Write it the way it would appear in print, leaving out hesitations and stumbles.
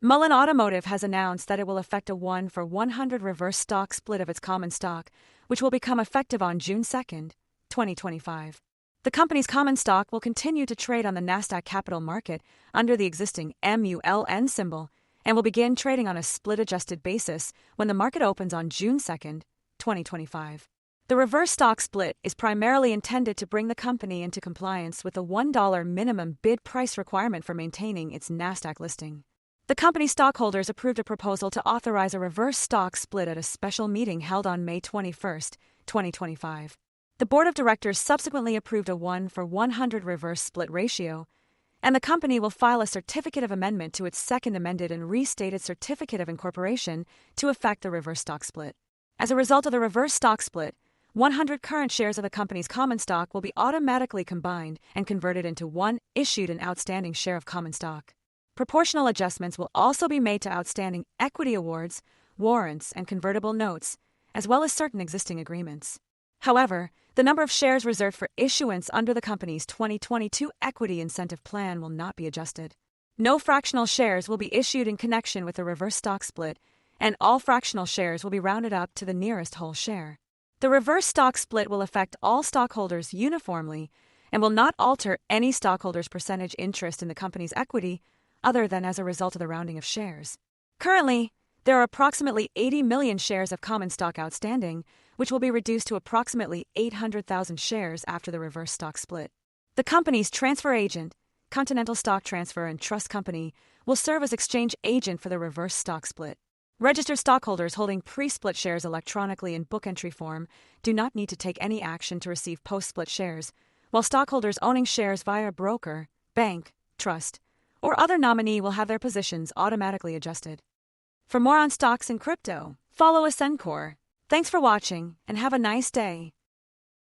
Mullen Automotive has announced that it will effect a 1-for-100 reverse stock split of its common stock, which will become effective on June 2, 2025. The company's common stock will continue to trade on the Nasdaq Capital Market under the existing MULN symbol and will begin trading on a split-adjusted basis when the market opens on June 2, 2025. The reverse stock split is primarily intended to bring the company into compliance with the $1 minimum bid price requirement for maintaining its Nasdaq listing. The company's stockholders approved a proposal to authorize a reverse stock split at a special meeting held on May 21, 2025. The board of directors subsequently approved a 1-for-100 reverse split ratio, and the company will file a certificate of amendment to its second amended and restated certificate of incorporation to effect the reverse stock split. As a result of the reverse stock split, 100 current shares of the company's common stock will be automatically combined and converted into one issued and outstanding share of common stock. Proportional adjustments will also be made to outstanding equity awards, warrants, and convertible notes, as well as certain existing agreements. However, the number of shares reserved for issuance under the company's 2022 Equity Incentive Plan will not be adjusted. No fractional shares will be issued in connection with the reverse stock split, and all fractional shares will be rounded up to the nearest whole share. The reverse stock split will affect all stockholders uniformly and will not alter any stockholders' percentage interest in the company's equity other than as a result of the rounding of shares. Currently, there are approximately 80 million shares of common stock outstanding, which will be reduced to approximately 800,000 shares after the reverse stock split. The company's transfer agent, Continental Stock Transfer and Trust Company, will serve as exchange agent for the reverse stock split. Registered stockholders holding pre-split shares electronically in book entry form do not need to take any action to receive post-split shares, while stockholders owning shares via broker, bank, trust, or other nominee will have their positions automatically adjusted. For more on stocks and crypto, follow Ascencore. Thanks for watching and have a nice day.